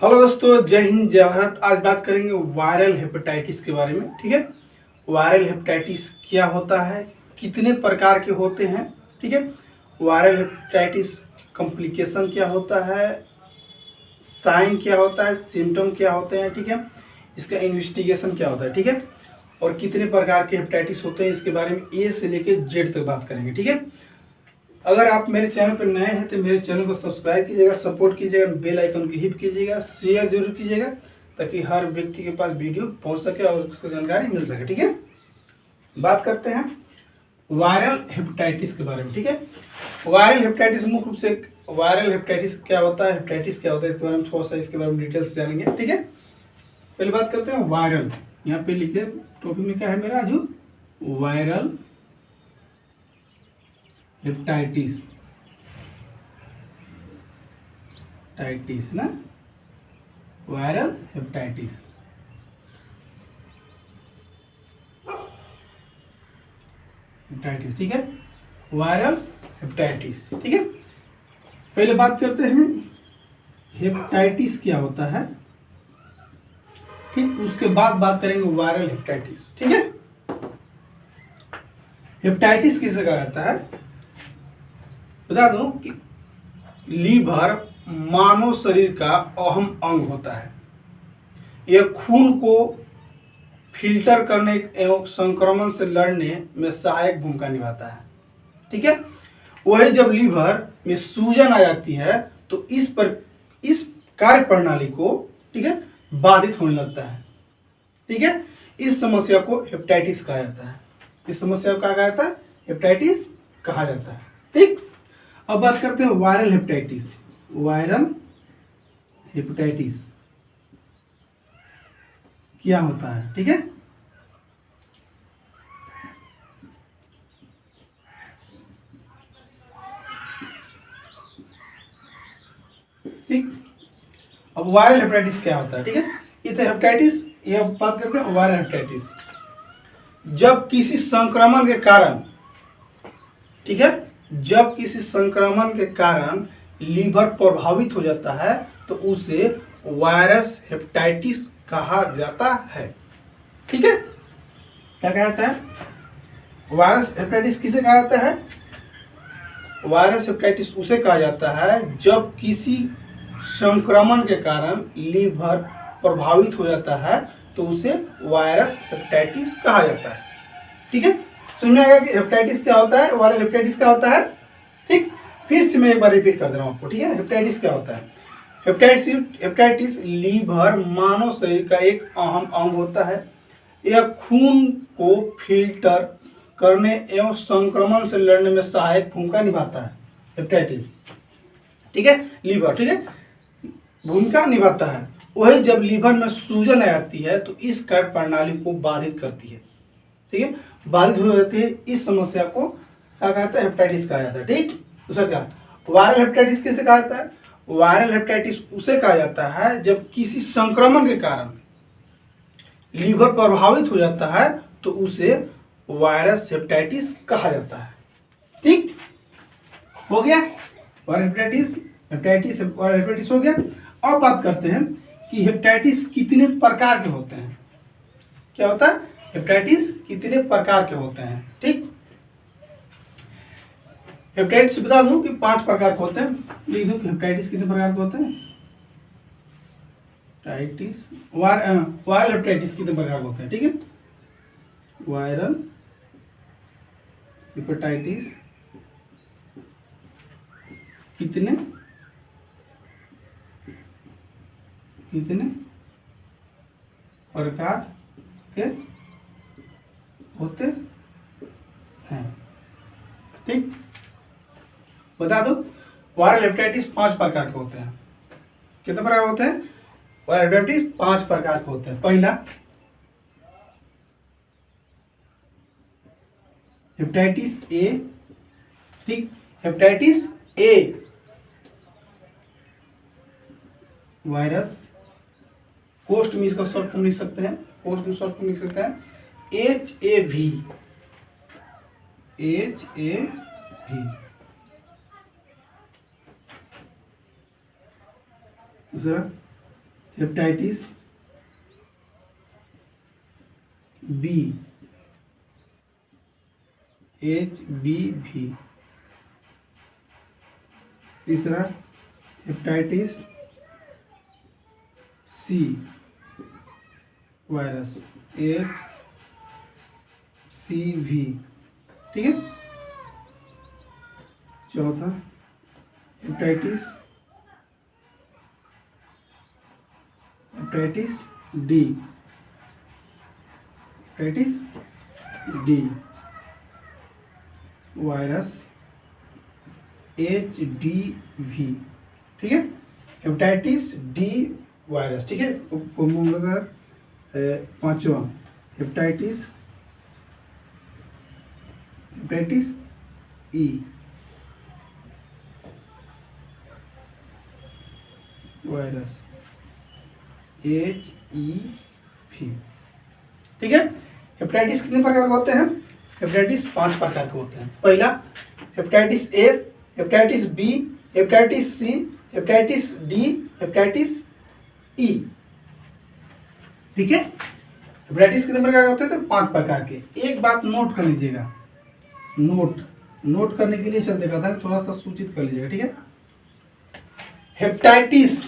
Hello दोस्तों, जय हिंद जय भारत। आज बात करेंगे वायरल हेपेटाइटिस के बारे में। ठीक है, वायरल हेपेटाइटिस क्या होता है, कितने प्रकार के होते हैं। ठीक है, वायरल हेपेटाइटिस कॉम्प्लिकेशन क्या होता है, साइन क्या होता है, सिम्टम क्या होते हैं। ठीक है, इसका इन्वेस्टिगेशन क्या होता है। ठीक है, और कितने प्रकार के हेपेटाइटिस होते हैं, इसके बारे में ए से लेकर जेड तक बात करेंगे। ठीक है, अगर आप मेरे चैनल पर नए हैं तो मेरे चैनल को सब्सक्राइब कीजिएगा, सपोर्ट कीजिएगा, बेल आइकन को हिट कीजिएगा, शेयर जरूर कीजिएगा ताकि हर व्यक्ति के पास वीडियो पहुंच सके और उसको जानकारी मिल सके। ठीक है, बात करते हैं वायरल हेपेटाइटिस के बारे में। ठीक है, वायरल हेपेटाइटिस मुख्य रूप से वायरल हेपेटाइटिस क्या होता है, हेपेटाइटिस क्या होता है, इसके बारे में थोड़ा सा इसके बारे में डिटेल्स जानेंगे। ठीक है, पहले बात करते हैं वायरल। यहाँ पे लिखे टॉपिक में क्या है मेरा, जो वायरल हेपेटाइटिस टाइटिस ना, वायरल हेपेटाइटिस। हेपेटाइटिस ठीक है, वायरल हेपेटाइटिस। ठीक है, पहले बात करते हैं हेपेटाइटिस क्या होता है। ठीक, उसके बाद बात करेंगे वायरल हेपेटाइटिस। ठीक है, हेपेटाइटिस किसे कहा जाता है, बता दूं कि लीवर मानव शरीर का अहम अंग होता है। यह खून को फिल्टर करने एवं संक्रमण से लड़ने में सहायक भूमिका निभाता है। ठीक है, वही जब लीवर में सूजन आ जाती है तो इस कार्य प्रणाली को, ठीक है, बाधित होने लगता है। ठीक है, इस समस्या को हेपेटाइटिस कहा जाता है। इस समस्या को क्या कहा जाता है, हेपेटाइटिस कहा जाता है। ठीक, अब बात करते हैं वायरल हेपेटाइटिस। वायरल हेपेटाइटिस क्या होता है। ठीक है, ठीक, अब वायरल हेपेटाइटिस क्या होता है। ठीक है, ये तो हेपेटाइटिस, ये बात करते हैं वायरल हेपेटाइटिस। जब किसी संक्रमण के कारण, ठीक है, जब किसी संक्रमण के कारण लीवर प्रभावित हो जाता है तो उसे वायरस हेपेटाइटिस कहा जाता है। ठीक है, क्या कहा जाता है, वायरस हेपेटाइटिस किसे कहा जाता है, वायरस हेपेटाइटिस उसे कहा जाता है जब किसी संक्रमण के कारण लीवर प्रभावित हो जाता है तो उसे वायरस हेपेटाइटिस कहा जाता है। ठीक है, समझ आएगा कि हेपेटाइटिस क्या होता है, वायरल हेपेटाइटिस क्या होता है। ठीक, फिर से मैं एक बार रिपीट कर दे रहा हूँ आपको। ठीक है, हेपेटाइटिस क्या होता है, हेपेटाइटिस लीवर मानव शरीर का एक अहम अंग होता है। यह खून को फिल्टर करने एवं संक्रमण से लड़ने में सहायक भूमिका निभाता है। हेपेटाइटिस, ठीक है, लीवर, ठीक है, भूमिका निभाता है। वही जब लीवर में सूजन आ जाती है तो इस कार्य प्रणाली को बाधित करती है। ठीक है, बाधित हो जाती है, इस समस्या को क्या कहता है, हेपेटाइटिस कहा जाता है। ठीक, दूसरा क्या, वायरल हेपेटाइटिस किसे कहा जाता है, वायरल हेपेटाइटिस उसे कहा जाता है जब किसी संक्रमण के कारण लीवर प्रभावित हो जाता है तो उसे वायरस हेपेटाइटिस कहा जाता है। ठीक, हो गया वायरल हेपेटाइटिस, वायरल हेपेटाइटिस हो गया। अब बात करते हैं कि हेपेटाइटिस कितने प्रकार के होते हैं। क्या होता है, हेपेटाइटिस कितने प्रकार के होते हैं। ठीक, हेपेटाइटिस बता दूं कि 5 प्रकार के होते हैं। लिख दूं कि हेपेटाइटिस कितने प्रकार के होते हैं, टाइटिस वायरल हेपेटाइटिस कितने प्रकार के होते हैं। ठीक है, वायरल हेपेटाइटिस कितने कितने प्रकार के होते हैं। ठीक, बता दो, वायरल हेपेटाइटिस 5 प्रकार के होते हैं। कितने प्रकार होते हैं, वायरल हेपेटाइटिस 5 प्रकार के होते हैं। पहला हेपेटाइटिस ए। ठीक, हेपेटाइटिस ए वायरस, पोस्ट में इसका शॉर्ट फॉर्म लिख सकते हैं, पोस्ट में शॉर्ट फॉर्म लिख सकते हैं HAV। दूसरा हेपेटाइटिस बी, HBV। तीसरा हेपेटाइटिस सी वायरस, HCV। ठीक है। चौथा हेपेटाइटिस डी, वायरस, HDV। ठीक है। Hepatitis D virus. ठीक है। पांचवा हेपेटाइटिस ई वायरस, HEV। ठीक है। हेपेटाइटिस कितने प्रकार के होते हैं? हेपेटाइटिस 5 प्रकार के होते हैं। पहला hepatitis A, hepatitis B, hepatitis C, hepatitis D, hepatitis E. ठीक है। हेपेटाइटिस कितने प्रकार के होते हैं? तो 5 प्रकार के। एक बात नोट कर लीजिएगा, नोट करने के लिए चलते कहता है, थोड़ा सा सूचित कर लीजिएगा। ठीक है। हेपेटाइटिस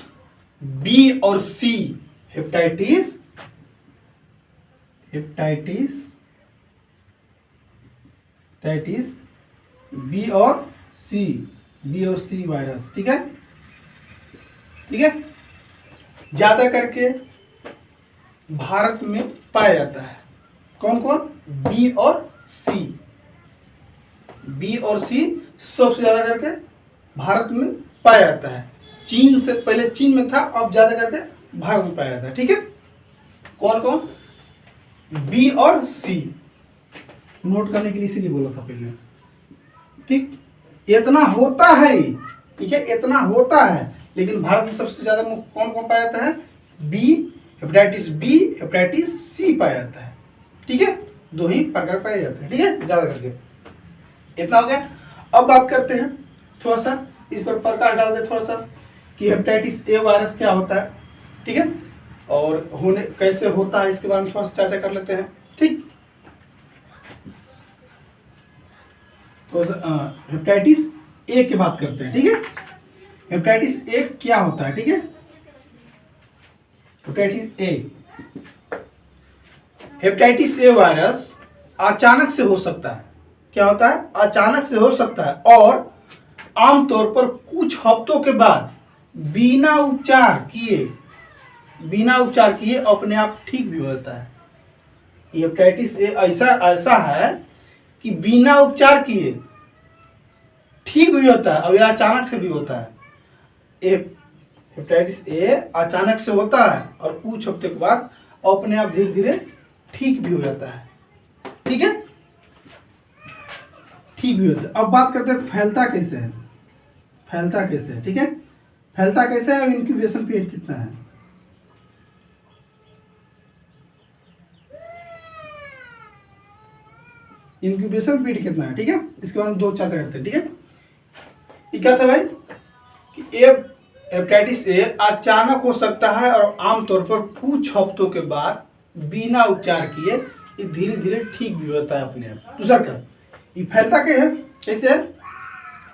बी और सी, हेपेटाइटिस बी और सी वायरस। ठीक है। ज्यादा करके भारत में पाया जाता है। कौन कौन? बी और सी सबसे ज्यादा करके भारत में पाया जाता है। चीन से पहले चीन में था, अब ज्यादा करके भारत में पाया जाता है। ठीक है। कौन कौन? बी और सी। नोट करने के लिए इसीलिए बोला था पहले। ठीक। इतना होता है, ठीक है, इतना होता है, लेकिन भारत में सबसे ज्यादा कौन कौन पाया जाता है? हेपेटाइटिस बी, हेपेटाइटिस सी पाया जाता है। ठीक है। 2 ही प्रकार पाए जाते हैं। ठीक है। ज्यादा करके इतना हो गया। अब बात करते हैं थोड़ा सा इस पर प्रकाश डाल दे थोड़ा सा कि हेपेटाइटिस ए वायरस क्या होता है। ठीक है। और होने कैसे होता है इसके बारे में थोड़ा सा चर्चा कर लेते हैं। ठीक। तो हेपेटाइटिस ए की बात करते हैं। ठीक है। हेपेटाइटिस ए क्या होता है? ठीक है। हेपेटाइटिस ए वायरस अचानक से हो सकता है। क्या होता है? अचानक से हो सकता है और आमतौर पर कुछ हफ्तों के बाद बिना उपचार किए अपने आप ठीक भी होता है। हेपेटाइटिस ए ऐसा है कि बिना उपचार किए ठीक भी होता है और यह अचानक से भी होता है। हेपेटाइटिस ए अचानक से होता है और कुछ हफ्ते के बाद अपने आप धीरे धीरे ठीक भी हो जाता है। ठीक है। ठीक भी होता है। अब बात करते हैं फैलता कैसे है। ठीक है। फैलता कैसे है और इंक्यूबेशन पीरियड कितना है? इंक्यूबेशन पीरियड कितना है? ठीक है। इसके बारे में 2 चर्चा करते हैं। ठीक है। ये क्या था भाई कि हेपेटाइटिस ए अचानक हो सकता है और आमतौर पर कुछ हफ्तों के बाद बिना उपचार किए ये धीरे धीरे ठीक भी होता है अपने आप। दूसरा क्या, ये फैलता क्या है? कैसे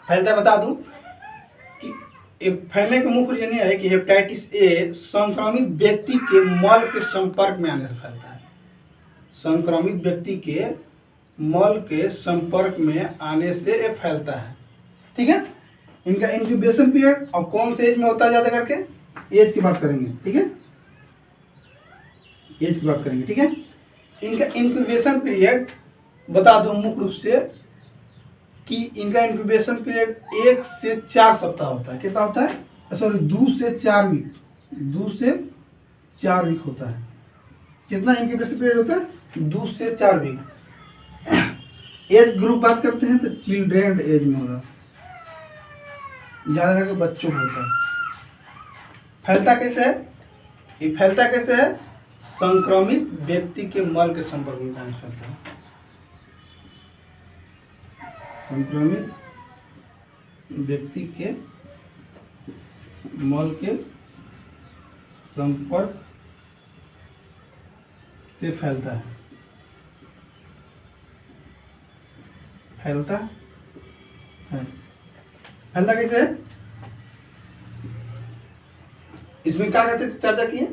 फैलता बता दूं कि फैलने का मुख्य रीजन यह है कि हेपेटाइटिस ए संक्रमित व्यक्ति के मल के संपर्क में आने से फैलता है। संक्रमित व्यक्ति के मल के संपर्क में आने से ये फैलता है। ठीक है। इनका इंक्यूबेशन पीरियड और कौन से एज में होता है ज्यादा करके? एज की बात करेंगे। ठीक है। एज की बात करेंगे। ठीक है। इनका इंक्यूबेशन पीरियड बता दूं मुख्य रूप से कि इनका इंक्यूबेशन पीरियड 1 से 4 सप्ताह होता है। कितना होता है? सॉरी 2 से 4 वीक। 2 से 4 वीक होता है। कितना इंक्यूबेशन पीरियड होता है? 2 से 4 वीक। एज ग्रुप बात करते हैं तो चिल्ड्रेन एज में होगा, ज्यादा करके बच्चों को होता है। फैलता कैसे है? ये फैलता कैसे है? संक्रमित व्यक्ति के मल के संपर्क में आने से फैलता है। संक्रमित व्यक्ति के मल के संपर्क से फैलता है, फैलता है। फैलता कैसे है? इसमें क्या कहते हैं, चर्चा की है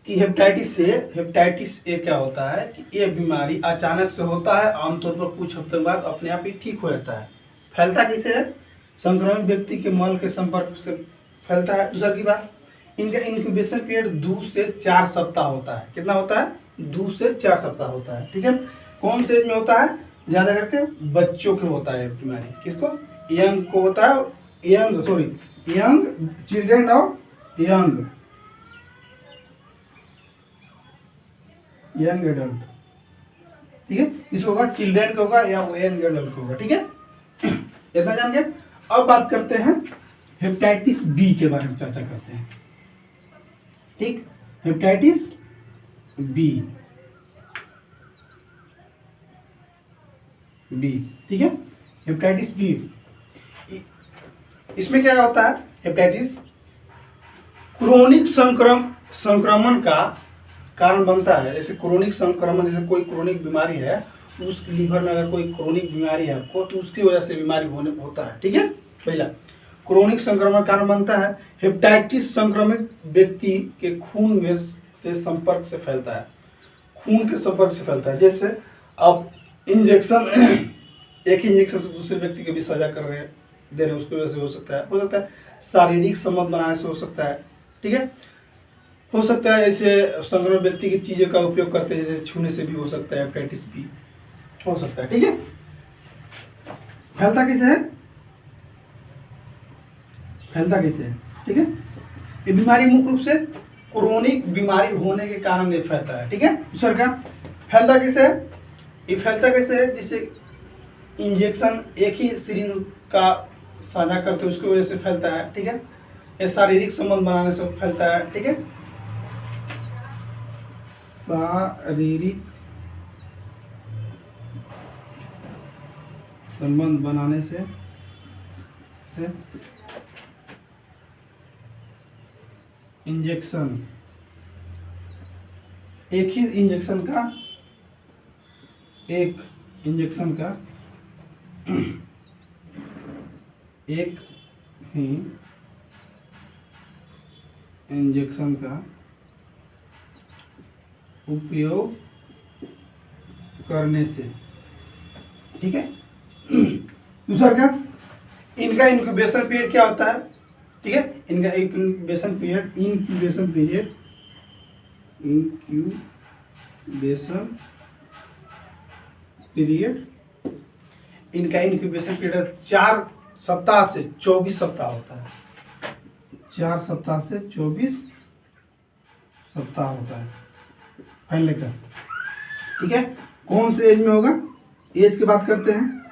कि हेपेटाइटिस ए क्या होता है कि ये बीमारी अचानक से होता है, आमतौर पर कुछ हफ्ते बाद अपने आप ही ठीक हो जाता है। फैलता कैसे है? संक्रमित व्यक्ति के मल के संपर्क से फैलता है। दूसरा की बात, इनका इंक्यूबेशन पीरियड 2 से 4 सप्ताह होता है। कितना होता है? 2 से 4 सप्ताह होता है। ठीक है। कौन से एज में होता है? ज्यादा करके बच्चों के होता है बीमारी। किसको? यंग को होता है, यंग चिल्ड्रन और यंग एडल्ट। ठीक है, इसको होगा चिल्ड्रन को होगा या यंग एडल्ट को होगा। ठीक है, इतना जान गए। अब बात करते हैं हेपेटाइटिस बी के बारे में, चर्चा करते हैं। ठीक, हेपेटाइटिस बी, ठीक है, हेपेटाइटिस बी। इसमें क्या होता है? हेपेटाइटिस क्रोनिक संक्रमण का कारण बनता है। जैसे क्रोनिक संक्रमण, जैसे कोई क्रोनिक बीमारी है, उस लीवर में अगर कोई क्रोनिक बीमारी है आपको, तो उसकी वजह से बीमारी होता है। ठीक है, पहला क्रोनिक संक्रमण कारण बनता है। हेपेटाइटिस संक्रमित व्यक्ति के खून में से संपर्क से फैलता है, खून के संपर्क से फैलता है। जैसे अब इंजेक्शन, एक ही इंजेक्शन से दूसरे व्यक्ति के भी सजा कर रहे हैं, दे रहे हैं, उसकी वजह से हो सकता है। शारीरिक संबंध बनाने से हो सकता है। ठीक है, हो सकता है ऐसे संक्रमित व्यक्ति की चीज़ों का उपयोग करते हैं, जैसे छूने से भी हो सकता है, हेपेटाइटिस बी हो सकता है। ठीक है, फैलता कैसे है? ठीक है, ये बीमारी मुख्य रूप से क्रोनिक बीमारी होने के कारण ये फैलता है। ठीक है, दूसरा क्या, फैलता कैसे है? ये फैलता कैसे है? जिससे इंजेक्शन एक ही सिरिंज का साझा करते हैं, उसकी वजह से फैलता है। ठीक है, ये शारीरिक संबंध बनाने से फैलता है। ठीक है, शारीरिक संबंध बनाने से इंजेक्शन, एक ही इंजेक्शन का एक ही इंजेक्शन का उपयोग करने से। ठीक है, दूसरा क्या, इनका इंक्यूबेशन पीरियड क्या होता है? ठीक है, इनका इंक्यूबेशन पीरियड इनका इंक्यूबेशन पीरियड 4 सप्ताह से 24 सप्ताह होता है। 4 सप्ताह से 24 सप्ताह होता है फैलने का। ठीक है, कौन से एज में होगा? एज की बात करते हैं,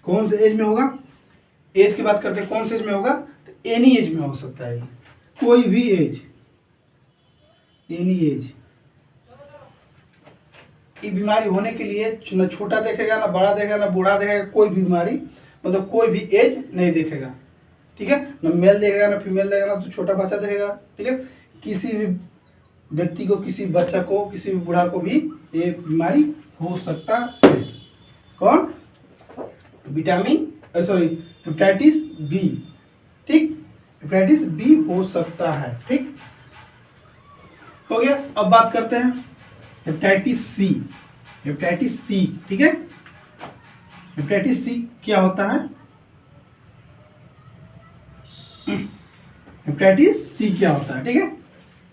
कौन से एज में होगा? एज की बात करते हैं, कौन से एज में होगा? तो एनी एज में हो सकता है, कोई भी एज, एनी एज। ये बीमारी होने के लिए न छोटा देखेगा, ना बड़ा देखेगा, ना बूढ़ा देखेगा, कोई भी बीमारी, मतलब कोई भी एज नहीं देखेगा। ठीक है, ना मेल देखेगा, ना फीमेल देखेगा, ना तो छोटा बच्चा देखेगा। ठीक है, किसी भी व्यक्ति को, किसी बच्चा को, किसी भी बूढ़ा को भी ये बीमारी हो सकता है। कौन? Hepatitis B. ठीक, हेपेटाइटिस बी हो सकता है। ठीक हो गया। अब बात करते हैं हेपेटाइटिस सी। ठीक है, हेपेटाइटिस सी क्या होता है? हेपेटाइटिस सी क्या होता है? ठीक है,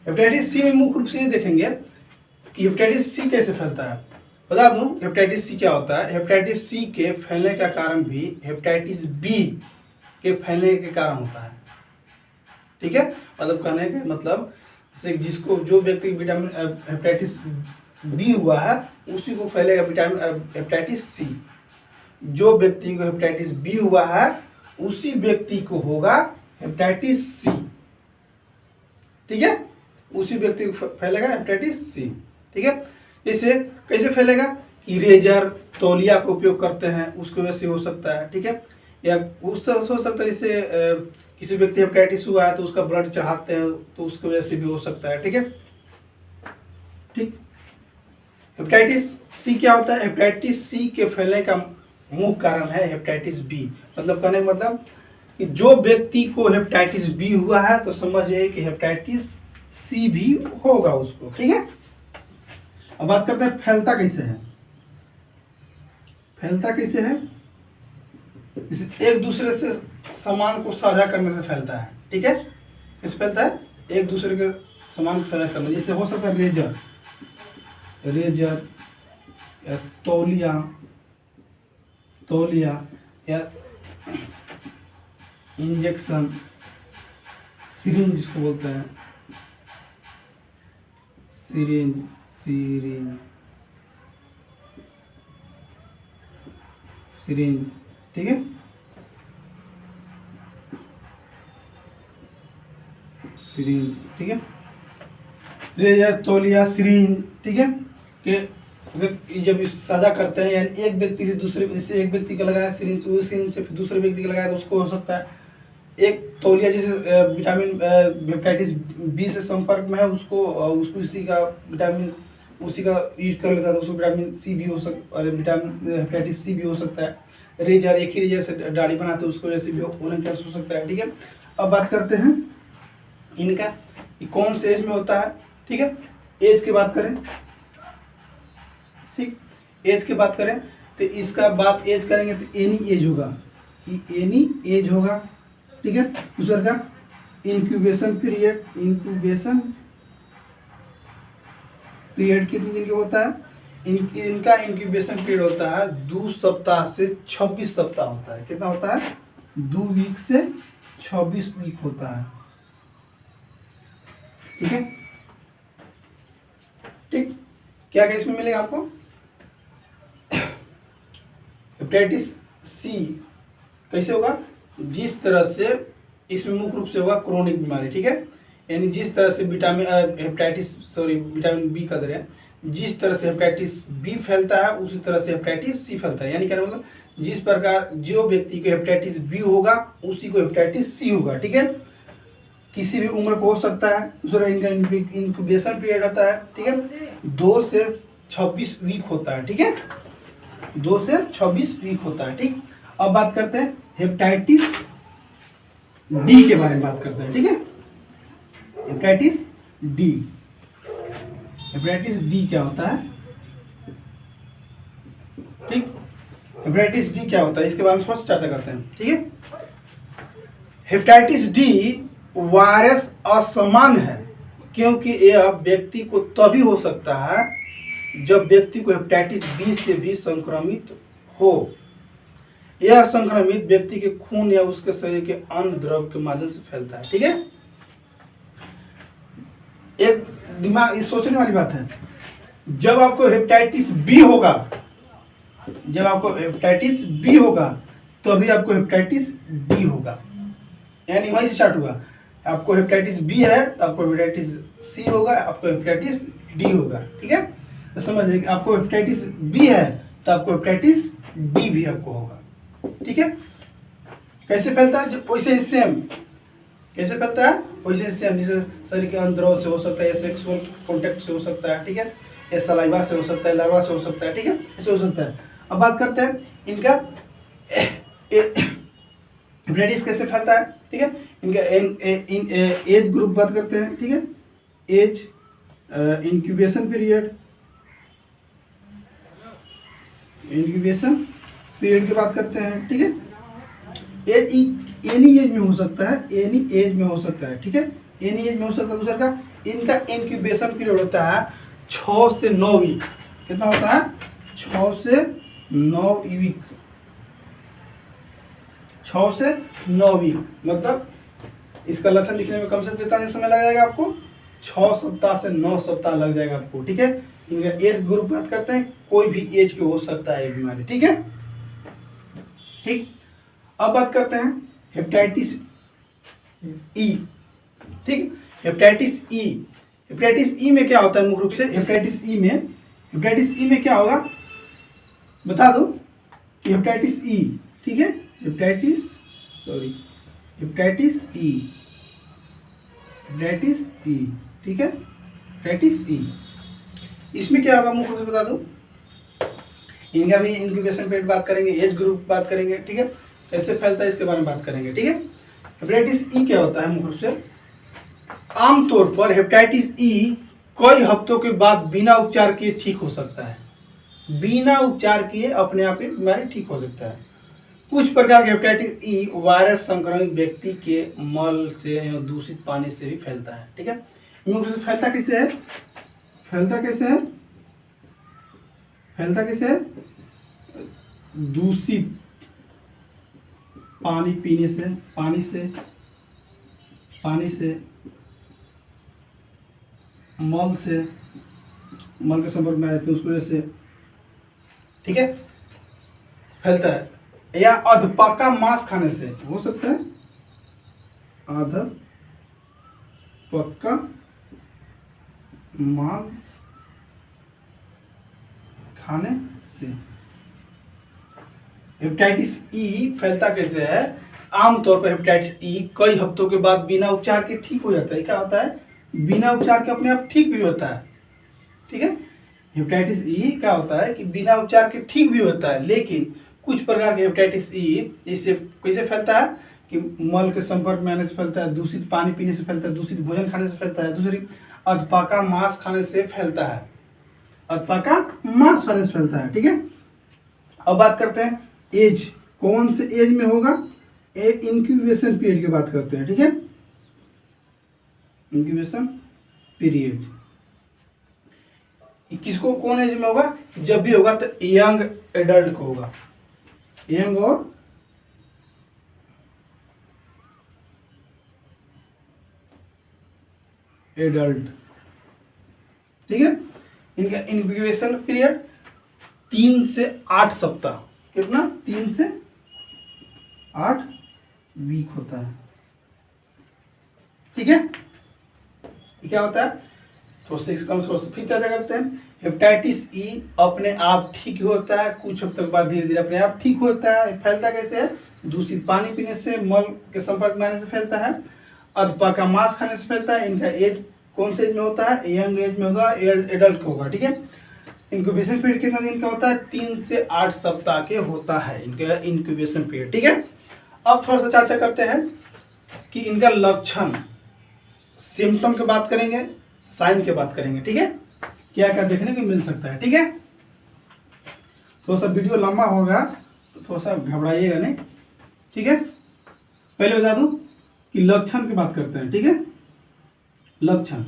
हेपेटाइटिस सी में मुख्य रूप से ये देखेंगे कि हेपेटाइटिस सी कैसे फैलता है। बता दूं हेपेटाइटिस सी क्या होता है। हेपेटाइटिस सी के फैलने का कारण भी हेपेटाइटिस बी के फैलने के कारण होता है। ठीक है, मतलब कहने का मतलब जिसको, जो व्यक्ति विटामिन हेपेटाइटिस बी हुआ है, उसी को फैलेगा हेपेटाइटिस सी। जो व्यक्ति को हेपेटाइटिस बी हुआ है, उसी व्यक्ति को होगा हेपेटाइटिस सी। ठीक है, उसी व्यक्ति को फैलेगा हेपेटाइटिस सी। ठीक है, इसे कैसे फैलेगा? कि रेजर, तौलिया का उपयोग करते हैं, उसकी वजह से हो सकता है। ठीक है, या उससे हो सकता है जैसे किसी व्यक्ति हेपेटाइटिस हुआ है तो उसका ब्लड चढ़ाते हैं तो उसकी वजह से भी हो सकता है। ठीक है, ठीक। हेपेटाइटिस सी क्या होता है? हेपेटाइटिस सी के फैलने का मुख्य कारण है हेपेटाइटिस बी। मतलब कहने का मतलब कि जो व्यक्ति को हेपेटाइटिस बी हुआ है तो समझिए कि हेपेटाइटिस सी भी होगा उसको। ठीक है, अब बात करते हैं फैलता कैसे है। फैलता कैसे है? एक दूसरे से सामान को साझा करने से फैलता है। ठीक है, किस फैलता है? एक दूसरे के सामान को साझा करने, जैसे हो सकता है रेजर या तौलिया या इंजेक्शन, सिरिंज जिसको बोलते हैं, सिरिंज। ठीक है, सिरिंज। ठीक है, रेजर, तौलिया, सिरिंज। ठीक है, कि जब साझा करते हैं, यानी एक व्यक्ति से दूसरे, जैसे एक व्यक्ति का लगाया सिरिंज, उस सिरिंज से फिर दूसरे व्यक्ति का लगाया तो उसको हो सकता है। एक तौलिया जैसे विटामिन हेपेटाइटिस बी से संपर्क में है, उसको उसी का विटामिन उसी का यूज कर लेता है तो उसको विटामिन सी भी हो सकता, और विटामिन हेपेटाइटिस सी भी हो सकता है। रेजर, एक ही रेजर से दाढ़ी बनाते हैं उसको वैसे भी होने का हो सकता है। ठीक है, अब बात करते हैं इनका कौन से एज में होता है। ठीक है, एज की बात करें, ठीक, एज की बात करें तो इसका बात एज करेंगे तो एनी एज होगा, एनी एज होगा। ठीक है, दूसरा का इंक्यूबेशन पीरियड कितने दिन का होता है? इनका इंक्यूबेशन पीरियड होता है 2 सप्ताह से 26 सप्ताह होता है। कितना होता है? 2 वीक से 26 वीक होता है। ठीक है, ठीक। क्या क्या इसमें मिलेगा आपको? हेपेटाइटिस सी कैसे होगा? जिस तरह से इसमें मुख्य रूप से होगा क्रोनिक बीमारी। ठीक है, यानी जिस तरह से विटामिन बी का दर है, जिस तरह से हेपेटाइटिस बी फैलता है उसी तरह से हेपेटाइटिस सी फैलता है। यानी क्या मतलब, जिस प्रकार जो व्यक्ति को हेपेटाइटिस बी होगा उसी को हेपेटाइटिस सी होगा। ठीक है, किसी भी उम्र को हो सकता है। दूसरा इनका इंक्यूबेशन पीरियड होता है। ठीक है, 2 से 26 वीक होता है। ठीक है, 2 से 26 वीक होता है। ठीक, अब बात करते हैं हेपेटाइटिस डी के बारे में बात करते हैं। ठीक है, हेपेटाइटिस डी क्या होता है? ठीक, हेपेटाइटिस डी क्या होता है इसके बारे में थोड़ा चर्चा करते हैं। ठीक है, हेपेटाइटिस डी वायरस असामान्य है क्योंकि यह व्यक्ति को तभी हो सकता है जब व्यक्ति को हेपेटाइटिस बी से भी संक्रमित हो। यह संक्रमित व्यक्ति के खून या उसके शरीर के अन्य द्रव के माध्यम से फैलता है। ठीक है, एक दिमाग इस सोचने वाली बात है, जब आपको हेपेटाइटिस बी होगा तो अभी आपको हेपेटाइटिस डी होगा। यानी वहीं से स्टार्ट हुआ, आपको हेपेटाइटिस बी है तो आपको हेपेटाइटिस सी होगा, आपको हेपेटाइटिस डी होगा। ठीक है, तो समझ लीजिए आपको हेपेटाइटिस बी है तो आपको हेपेटाइटिस डी भी आपको होगा। ठीक है, कैसे फैलता है? वैसे सेम कैसे फैलता है? वैसे सेम, जैसे शरीर के अंदरों से हो सकता है, या सेक्सुअल कॉन्टैक्ट से हो सकता है। ठीक है, या सलाइवा से हो सकता है, लार्वा से हो सकता है। ठीक है, ऐसे हो सकता है। अब बात करते हैं इनका हेपेटाइटिस कैसे फैलता है। ठीक है, इनका एज ग्रुप बात करते हैं। ठीक है, एज, इंक्यूबेशन पीरियड की बात करते हैं। ठीक है, एनी एज में हो सकता है, ठीक है, एनी एज में हो सकता है। दूसरा का इनका इंक्यूबेशन पीरियड होता है 6 से 9 वीक। कितना होता है? 6 से 9 वीक। 6 से 9 वीक मतलब इसका लक्षण लिखने में कम से कम कितना समय लग जाएगा आपको? 6 सप्ताह से 9 सप्ताह लग जाएगा आपको। ठीक है, इनका एज ग्रुप बात करते हैं, कोई भी एज की हो सकता है ये बीमारी। ठीक है, ठीक। अब बात करते हैं हेपेटाइटिस ई। ठीक, हेपेटाइटिस ई में क्या होता है? मुख्य रूप से हेपेटाइटिस ई में क्या होगा बता दो कि हेपेटाइटिस ई, ठीक है, हेपेटाइटिस ई, हेपेटाइटिस ई, ठीक है, हेपेटाइटिस ई। इसमें क्या होगा मुख्य रूप से बता दूं, इनका भी इंक्यूबेशन पीरियड बात करेंगे, एज ग्रुप बात करेंगे, ठीक है, कैसे फैलता है इसके बारे में बात करेंगे, ठीक है। हेपेटाइटिस ई क्या होता है मुख्य रूप से, आमतौर पर हेपेटाइटिस ई कई हफ्तों के बाद बिना उपचार किए ठीक हो सकता है, बिना उपचार किए अपने आप ही बीमारी ठीक हो सकता है। कुछ प्रकार के हेपेटाइटिस ई वायरस संक्रमित व्यक्ति के मल से या दूषित पानी से भी फैलता है, ठीक है। मुख्य रूप से फैलता कैसे है, फैलता कैसे है, फैलता कैसे है, दूषित पानी पीने से, पानी से, मल से, मल के संपर्क में आते हैं उसकी वजह से, ठीक है, फैलता है। या अधपका मांस खाने से हो सकता है, अधपका मांस खाने से। हेपेटाइटिस ई फैलता कैसे है, आमतौर पर हेपेटाइटिस ई कई हफ्तों के बाद बिना उपचार के ठीक हो जाता है। क्या होता है, बिना उपचार के अपने आप ठीक भी होता है, ठीक है। हेपेटाइटिस ई क्या होता है कि बिना उपचार के ठीक भी होता है, लेकिन कुछ प्रकार के हेपेटाइटिस ई इससे कैसे फैलता है कि मल के संपर्क में आने से फैलता है, दूषित पानी पीने से फैलता है, दूषित भोजन खाने से फैलता है, दूसरी अधपका मांस खाने से फैलता है, अधपका मांस खाने से फैलता है, ठीक है। अब बात करते हैं एज, कौन से एज में होगा, इंक्यूबेशन पीरियड की बात करते हैं, ठीक है। इंक्यूबेशन पीरियड किसको, कौन एज में होगा, जब भी होगा तो यंग एडल्ट को होगा, यंग और एडल्ट, ठीक है। इनका इंक्यूबेशन पीरियड 3 से 8 सप्ताह, कितना, 3 से 8 वीक होता है, ठीक है। क्या होता है, थोड़ा सा कम फिर चर्चा करते हैं। हेपेटाइटिस ई अपने आप ठीक होता है, कुछ हफ्तों के बाद धीरे धीरे अपने आप ठीक होता है। फैलता कैसे है, दूषित पानी पीने से, मल के संपर्क में आने से फैलता है, अधपका मांस खाने से फैलता है। इनका एज कौन से एज में होता है, यंग एज में होगा, एडल्ट का होगा, ठीक है। इंक्यूबेशन पीरियड कितना दिन का होता है, 3 से 8 सप्ताह के होता है इनका इंक्यूबेशन पीरियड, ठीक है। अब थोड़ा सा चर्चा करते हैं कि इनका लक्षण, सिम्टम की बात करेंगे, साइन की बात करेंगे, ठीक है, क्या क्या देखने को मिल सकता है, ठीक है। थोड़ा सा वीडियो लंबा होगा तो थोड़ा सा घबराइएगा नहीं, ठीक है। पहले बता दूं कि लक्षण की बात करते हैं, ठीक है। लक्षण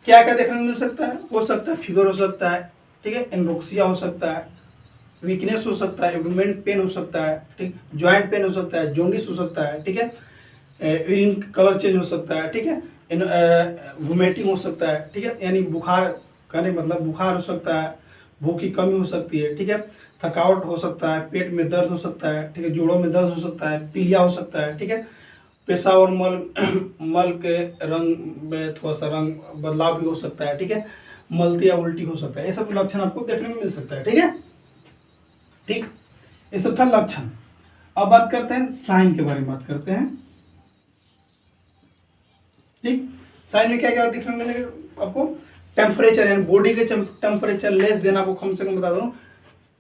क्या क्या देखने को मिल सकता है, हो सकता है फीवर हो सकता है, ठीक है, एनोरेक्सिया हो सकता है, वीकनेस हो सकता है, एब्डोमेन पेन हो सकता है, ठीक, जॉइंट पेन हो सकता है, जॉन्डिस हो सकता है, ठीक है, यूरिन कलर चेंज हो सकता है, ठीक है, वोमिटिंग हो सकता है, ठीक है, यानी बुखार करने मतलब बुखार हो सकता है, भूख की कमी हो सकती है, ठीक है, थकावट हो सकता है, पेट में दर्द हो सकता है, ठीक है, जोड़ों में दर्द हो सकता है, पीलिया हो सकता है, ठीक है, पेशाब और मल के रंग में थोड़ा सा रंग बदलाव भी हो सकता है, ठीक है, मलती या उल्टी हो सकता है। ये सब लक्षण आपको देखने को मिल सकता है, ठीक है, ठीक, ये सब था लक्षण। अब बात करते हैं साइन के बारे में, बात करते हैं, ठीक। साइन में क्या क्या देखने को मिलेगा आपको, टेम्परेचर यानी बॉडी के टेम्परेचर लेस देन आपको कम से कम बता दूं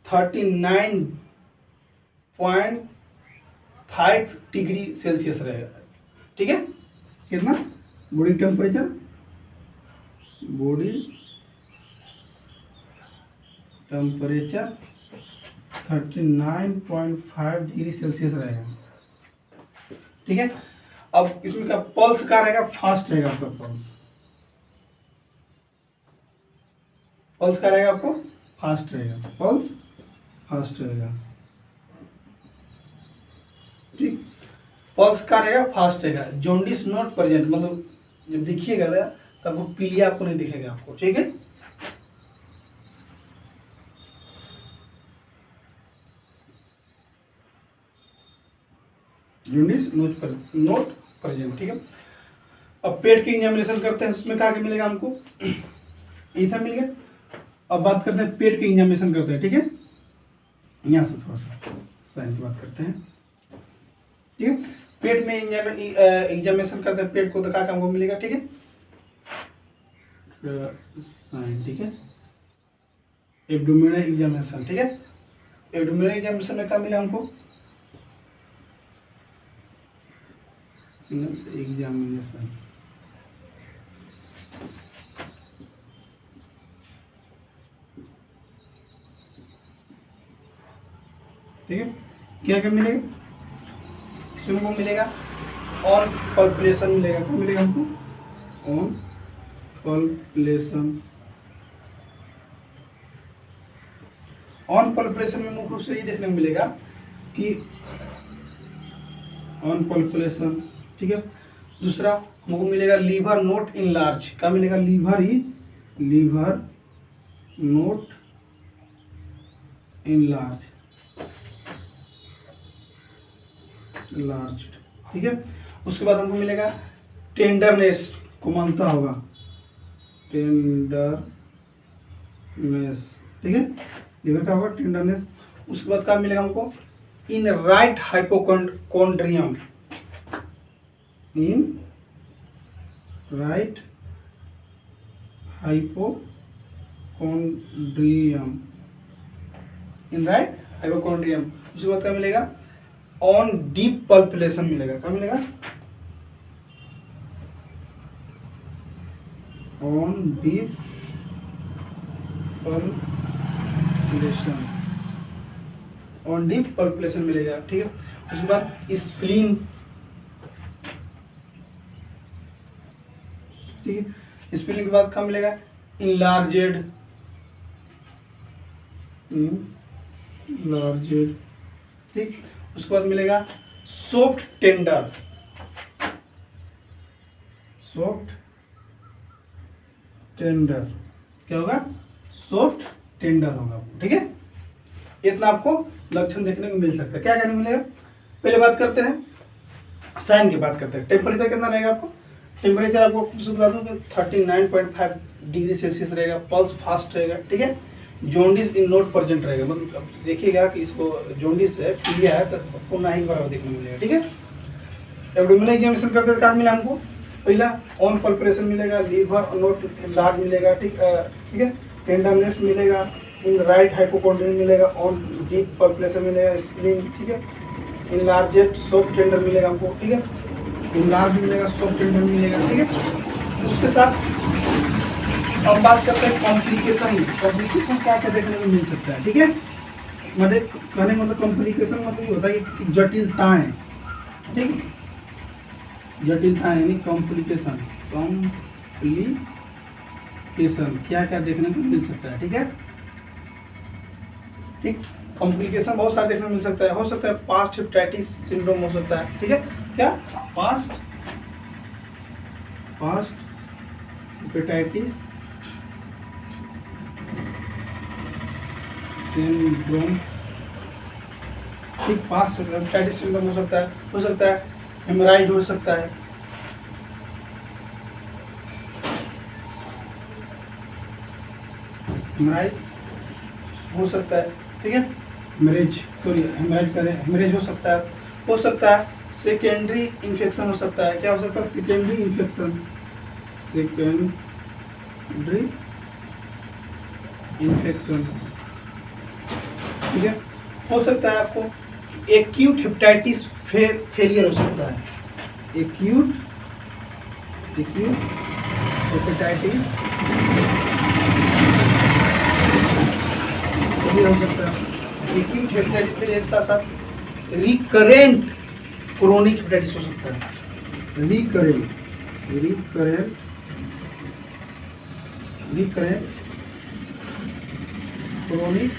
39.5 डिग्री सेल्सियस रहेगा, ठीक है। कितना, body temperature, body temperature 39.5 degree Celsius रहेगा, ठीक है। अब इसमें क्या पल्स क्या रहेगा, फास्ट रहेगा आपका पल्स, पल्स क्या रहेगा आपको, फास्ट रहेगा, पल्स फास्ट रहेगा, ठीक, पल्स क्या रहेगा, फास्ट रहेगा। जॉन्डिस नॉट प्रेजेंट, मतलब जब दिखिएगा तब वो पीलिया आपको नहीं दिखेगा आपको, ठीक है। जॉन्डिस नॉट प्रेजेंट, ठीक है। अब पेट की एग्जामिनेशन करते हैं, उसमें क्या मिलेगा हमको, इथर मिल गया। अब बात करते हैं पेट की एग्जामिनेशन करते हैं, ठीक है। यहाँ से थोड़ा सा साइन की बात करते हैं, ठीक है। पेट में एग्जामिनेशन करते हैं पेट को, तो क्या हमको मिलेगा, ठीक है, साइन, ठीक है, एब्डोमिनल एग्जामिनेशन, ठीक है, एब्डोमिनल एग्जामिनेशन में क्या मिला हमको, एग्जामिनेशन, ठीक है, क्या क्या मिलेगा इसमें हमको मिलेगा, ऑन पल्पेशन मिलेगा, क्या मिलेगा हमको, ऑन पल्पेशन, ऑन पल्पेशन में मुख्य रूप से ये देखने को मिलेगा कि ऑन पल्पेशन, ठीक है, दूसरा हमको मिलेगा लीवर नोट इन लार्ज, क्या मिलेगा, लीवर नोट इन लार्ज, ठीक है, उसके बाद हमको मिलेगा टेंडरनेस, को मानता होगा, टेंडरनेस, ठीक है, लीवर का होगा टेंडरनेस, उसके बाद क्या मिलेगा हमको, in right hypochondrium, in right hypochondrium, in right hypochondrium, उसके बाद क्या मिलेगा, ऑन डीप पल्पेशन मिलेगा, क्या मिलेगा, on deep palpation, on deep palpation मिलेगा, ठीक है, उसके बाद स्प्लीन, ठीक है, स्प्लीन के बाद क्या मिलेगा, इनलार्जेड, ठीक, उसके बाद मिलेगा सॉफ्ट टेंडर, क्या होगा, सॉफ्ट टेंडर होगा, ठीक है, इतना आपको लक्षण देखने को मिल सकता है। क्या करने मिलेगा, पहले बात करते हैं साइन की बात करते हैं। टेम्परेचर कितना रहेगा आपको, टेम्परेचर आपको बता दूं कि 39.5 डिग्री सेल्सियस रहेगा, पल्स फास्ट रहेगा, ठीक है, जॉन्डिस इन नोट प्रेजेंट रहेगा, मतलब अब देखिएगा कि इसको जॉन्डिस है पीलिया है तो आपको ना ही बराबर देखने को मिलेगा, ठीक है। एब्डोमिनल एग्जामिनेशन करते हैं, क्या मिला हमको, पहला ऑन पल्पेशन मिलेगा, लीवर नोट लार्ज मिलेगा, ठीक है, टेंडरनेस मिलेगा, इन राइट हाइपोकॉन्ड्रियम मिलेगा, ऑन डीप पल्पेशन मिलेगा, स्प्लीन, ठीक है, इनलार्जेड सॉफ्ट टेंडर मिलेगा हमको, ठीक है, इनलार्ज मिलेगा, सॉफ्ट टेंडर मिलेगा, ठीक है। उसके साथ अब बात करते हैं कॉम्प्लिकेशन, कॉम्प्लिकेशन क्या क्या देखने को मिल सकता है, ठीक है, मतलब कहने का मतलब कॉम्प्लिकेशन मतलब ये होता है कि जटिलताएं, ठीक है, जटिलताएं यानी कॉम्प्लिकेशन, क्या क्या देखने को मिल सकता है, ठीक है, ठीक, कॉम्प्लिकेशन बहुत सारे देखने को मिल सकता है, हो सकता है पास्ट हेपेटाइटिस सिंड्रोम हो सकता है, ठीक है, क्या पास्ट हेपेटाइटिस सिंड्रोम, ठीक, पास्ट हेपेटाइटिस सिंड्रोम हो सकता है हेमोराइड हो सकता है, हेमोराइड हो सकता है, ठीक है, हेमरेज हो सकता है, सेकेंडरी इन्फेक्शन हो सकता है, क्या हो सकता है, सेकेंडरी इन्फेक्शन, ठीक है, हो सकता है आपको एक्यूट हेपेटाइटिस फेलियर हो सकता है, एक्यूट हेपेटाइटिस हो सकता है, एक्यूट हेपेटाइटिस फेलियर एक साथ रिकरेंट क्रोनिक हेपेटाइटिस हो सकता है, रिकरेंट क्रोनिक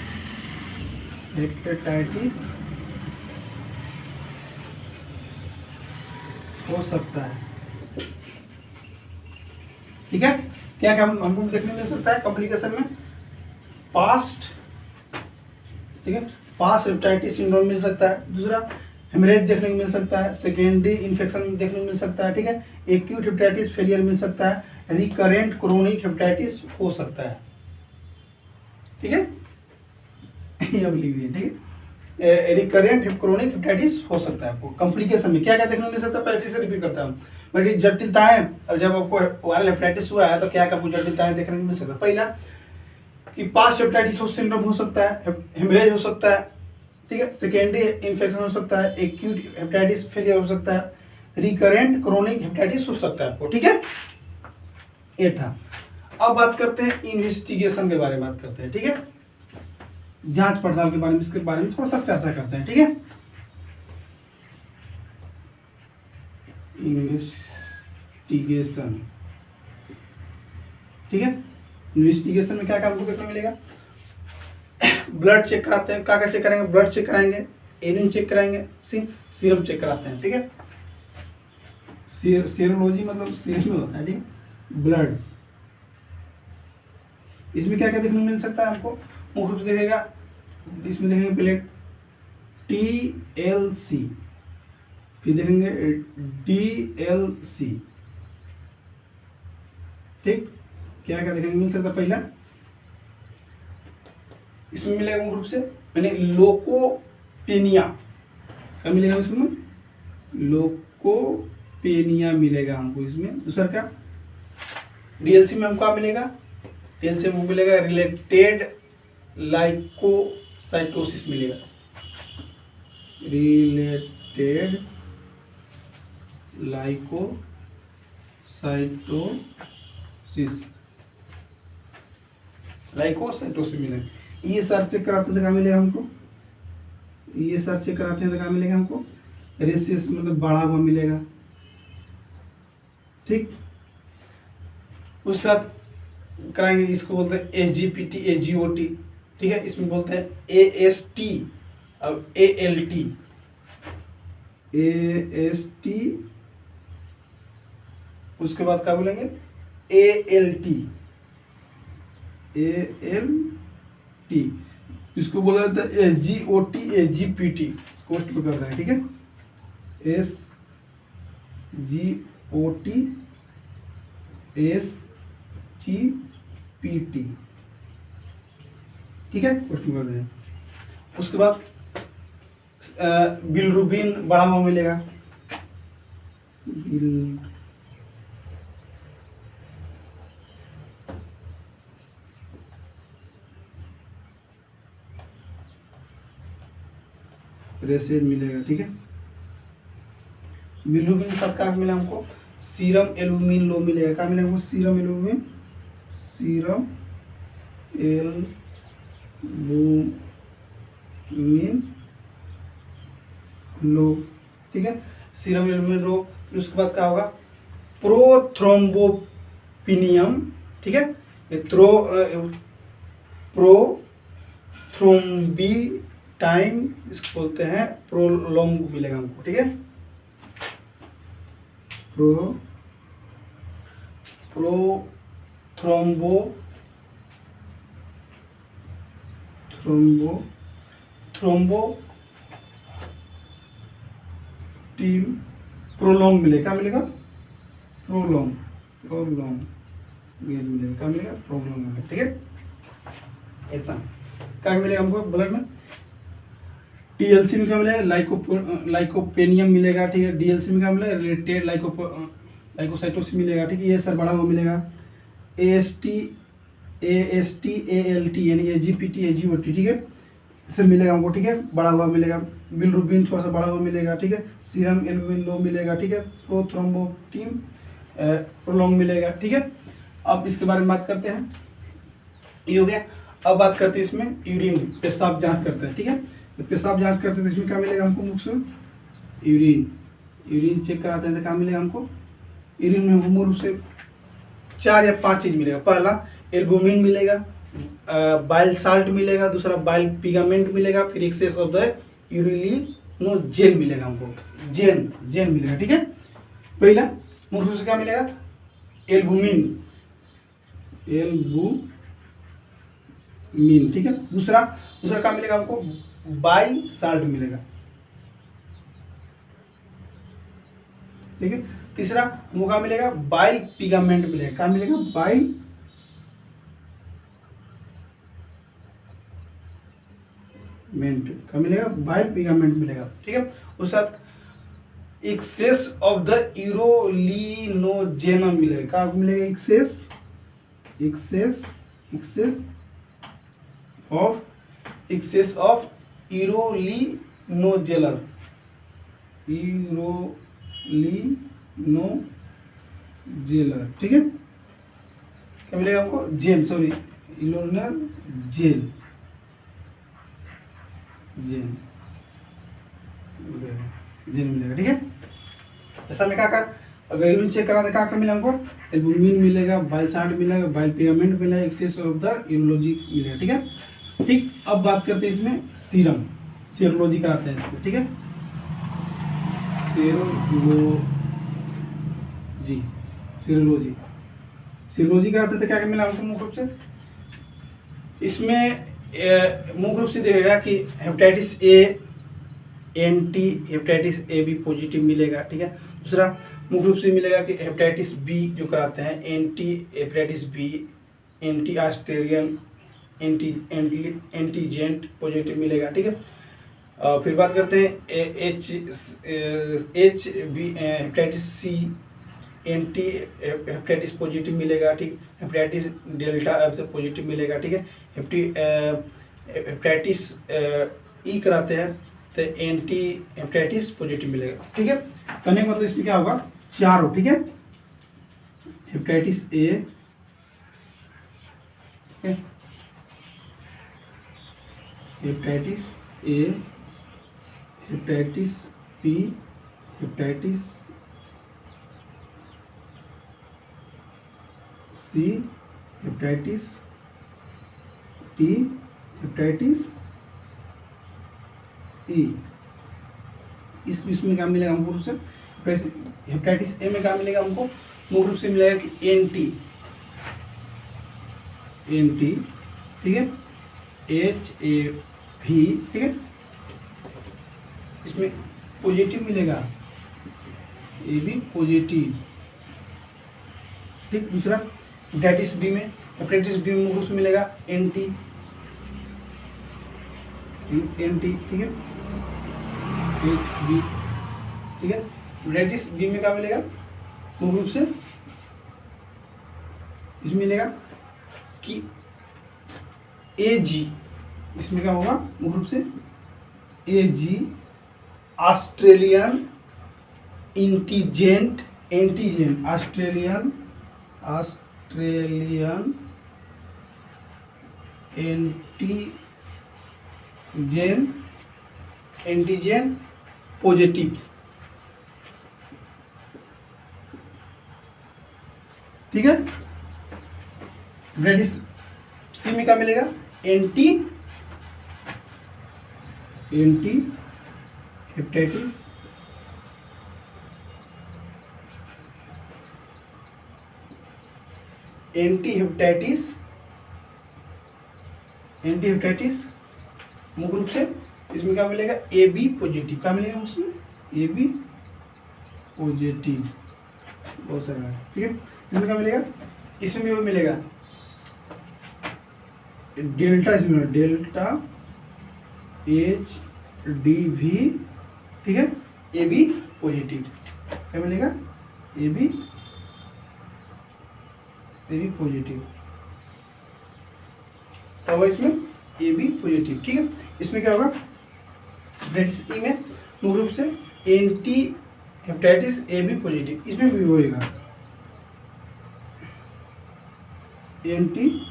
हेपेटाइटिस हो सकता है, ठीक है। क्या क्या हमको देखने मिल सकता है कॉम्प्लिकेशन में, पास्ट, ठीक है, पास्ट हेपेटाइटिस सिंड्रोम मिल सकता है, दूसरा हेमरेज देखने को मिल सकता है, सेकेंडरी इन्फेक्शन देखने को मिल सकता है, ठीक है, एक्यूट हेपेटाइटिस फेलियर मिल सकता है, रिकरेंट क्रोनिक हेपेटाइटिस हो सकता है, ठीक है, ये अब लिखिए, ठीक है, रिकरेंट क्रोनिक हेपेटाइटिस हो सकता है आपको। कॉम्प्लिकेशन में क्या क्या देखने को मिल सकता है, पहले फिर से रिपीट करता हूँ। बड़ी जटिलताएं, अब जब आपको वायरल हेपेटाइटिस हुआ है तो क्या क्या आपको जटिलताएं देखने को मिल सकता है। पहला कि पास्ट हेपेटाइटिस सिंड्रोम हो सकता है, हेमरेज हो सकता है, ठीक है, सेकेंडरी इन्फेक्शन हो सकता है, एक्यूट हेपेटाइटिस फेलियर हो सकता है, रिकरेंट क्रोनिक हेपेटाइटिस हो सकता है आपको, ठीक है, ये था। अब बात करते हैं इन्वेस्टिगेशन के बारे में बात करते हैं, ठीक है, जांच पड़ताल के बारे में, इसके बारे में थोड़ा सा चर्चा करते हैं, ठीक है। इन्वेस्टिगेशन, ठीक है, इन्वेस्टिगेशन में क्या क्या हमको देखने मिलेगा, ब्लड चेक कराते हैं, क्या क्या चेक करेंगे, ब्लड चेक कराएंगे, यूरिन चेक कराएंगे, सीरम चेक कराते हैं, ठीक है, सीरोलॉजी मतलब सीरम में होता है, ठीक है, ब्लड। इसमें क्या क्या देखने को मिल सकता है आपको, मुख्य रूप से देखेगा, इसमें देखेंगे पहले TLC, फिर देखेंगे DLC, ठीक, क्या क्या देखने को मिल सकता है। पहला इसमें मिलेगा मुख्य रूप से मैंने लोकोपेनिया, क्या मिलेगा इसमें, लोकोपेनिया मिलेगा हमको इसमें। दूसरा क्या, DLC में हमको मिलेगा, DLC में हमको मिलेगा रिलेटेड लाइकोसाइटोसिस मिलेगा, रिलेटेड लाइकोसाइटोसिस, लाइकोसाइटोसिस मिलेगा। ये सर चेक कराते हैं तो क्या मिलेगा हमको, ये सर चेक कराते हैं तो क्या मिलेगा हमको, रेसिस मतलब बढ़ा हुआ मिलेगा, ठीक। उस साथ कराएंगे, इसको बोलते हैं SGPT AGOT, ठीक है, इसमें बोलते हैं AST और ALT, AST, उसके बाद क्या बोलेंगे ALT, इसको बोला जाता है SGOT AGPT, कोष्ट में करते हैं, ठीक है, SGOT SGPT, ठीक है, कोष्ट में करते हैं। उसके बाद बिलरुबिन बढ़ा हुआ मिलेगा, रेसेज मिलेगा, ठीक है। बिलरुबिन के साथ क्या मिला हमको, सीरम एल्बुमिन लो मिलेगा, क्या मिलेगा हमको, सीरम एल्बुमिन, सीरम एल्बुमिन लो, ठीक है, सीरम एल्बुमिन लो। फिर उसके बाद क्या होगा, प्रोथ्रोम्बोपिनियम, ठीक है, प्रोथ्रोम्बिटाइन इसको बोलते हैं, प्रोलोंग मिलेगा हमको, ठीक है, टीम प्रोलोंग मिलेगा, क्या मिलेगा, प्रोलोंग मिलेगा, क्या मिलेगा, प्रोलोंग मिलेगा, ठीक है, इतना क्या मिलेगा हमको ब्लड में। TLC में क्या मिलेगा, लाइकोपेनियम मिलेगा, ठीक है, DLC में क्या मिलेगा, रिलेटेड लाइकोसाइटोसिस मिलेगा, ठीक है, ये सर बड़ा हुआ मिलेगा, AST ALT यानी AGPT AGOT, ठीक है, इससे मिलेगा हमको, ठीक है, बड़ा हुआ मिलेगा। बिलरुबिन थोड़ा सा बड़ा हुआ मिलेगा, ठीक है, सीरम एल्बुमिन लो मिलेगा, ठीक है, प्रोथ्रोम्बोटिन प्रोलोंग मिलेगा, ठीक है। अब इसके बारे में बात करते हैं, ये हो गया। अब बात करते हैं इसमें यूरिन, पेशाब जांच करते हैं, ठीक है, तो पेशाब जांच करते हैं तो इसमें क्या मिलेगा हमको, मुख्य यूरिन चेक कराते हैं तो क्या मिलेगा हमको, यूरिन में मूल रूप से 4 या 5 चीज मिलेगा। पहला एल्बुमिन मिलेगा, बाइल साल्ट मिलेगा, दूसरा बाइल पिगामेंट मिलेगा, फिर एक्सेस ऑफ द यूरिलिनोजेन मिलेगा हमको, जेन मिलेगा, ठीक है। पहला मुख्य रूप से क्या मिलेगा, एल्बुमिन, ठीक है। दूसरा क्या मिलेगा हमको, बाइल साल्ट मिलेगा, ठीक है। तीसरा हमको क्या मिलेगा, बाइल पिगामेंट मिलेगा, क्या मिलेगा, बाइल क्या मिलेगा, बाइल पिगामेंट मिलेगा, ठीक है। उस साथ एक्सेस ऑफ द यूरोलिनोजेनम मिलेगा, क्या मिलेगा, एक्सेस ऑफ यूरोलिनोजेलर, ठीक है। क्या मिलेगा हमको, जेल, सॉरी इलोनर जेल मिलेगा, ठीक है। ऐसा में क्या अगर यूरिन चेक करा तो क्या मिला हमको, एल्बुमिन मिलेगा, बाइसाल्ट मिलेगा, बाइल पिगामेंट मिलेगा, एक्सेस ऑफ द यूरोलॉजी मिलेगा, ठीक है। ठीक, अब बात करते हैं इसमें सीरोलॉजी कराते हैं इसमें, ठीक है। सीरोलॉजी कराते थे, क्या मिला हमको मुख्य रूप से, इसमें मुख्य रूप से देखेगा कि hepatitis A anti hepatitis A B positive मिलेगा, ठीक है। दूसरा मुख्य रूप से मिलेगा कि हेपेटाइटिस बी जो कराते हैं anti hepatitis B anti Australian antigen positive मिलेगा, ठीक है। फिर बात करते हैं H B hepatitis C anti hepatitis positive मिलेगा, ठीक। हेपेटाइटिस डेल्टा से पॉजिटिव मिलेगा, ठीक है। हेपेटाइटिस ई कराते हैं तो एंटी हेपेटाइटिस पॉजिटिव मिलेगा, ठीक है। करने का मतलब इसमें क्या होगा, चार हो, ठीक है। Hepatitis A, hepatitis A, hepatitis B, hepatitis C, hepatitis T, hepatitis E. इसमें क्या मिलेगा हमको रूप से, हेपेटाइटिस ए में क्या मिलेगा हमको, मुख्य रूप से मिलेगा कि एंटी, ठीक है, HAV, ठीक है। इसमें पॉजिटिव मिलेगा, AB पॉजिटिव, ठीक। दूसरा हेपेटाइटिस बी में मुख्य रूप से मिलेगा एंटी, ठीक है, HB, ठीक है। हेपेटाइटिस बी में क्या मिलेगा मुख्य रूप से, इसमें मिलेगा कि AG, इसमें क्या होगा मुख्य रूप से AG Australian antigen, Australian antigen positive, ठीक है। हेपेटाइटिस सी में क्या मिलेगा, एंटी हेपेटाइटिस मुख्य रूप से इसमें क्या मिलेगा, AB पॉजिटिव, क्या मिलेगा उसमें, AB पॉजिटिव, बहुत सारा, ठीक है। इसमें क्या मिलेगा, इसमें भी वो मिलेगा डेल्टा, इसमें डेल्टा HDV, ठीक है, AB पॉजिटिव, क्या मिलेगा, AB पॉजिटिव, क्या होगा इसमें, AB पॉजिटिव, ठीक है। इसमें क्या होगा, हेपेटाइटिस ई में मुख्य रूप से एंटी हेपेटाइटिस AB पॉजिटिव, इसमें भी होएगा एंटी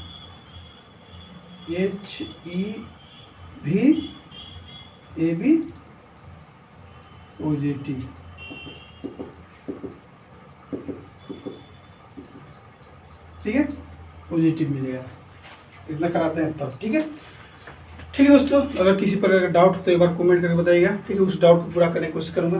HEV AB पॉजिटिव, ठीक है, पॉजिटिव मिलेगा। इतना कराते हैं तब, ठीक है। ठीक है दोस्तों, अगर किसी प्रकार का डाउट हो तो एक बार कमेंट करके बताइएगा, ठीक है। उस डाउट को पूरा करने की कोशिश करूंगा।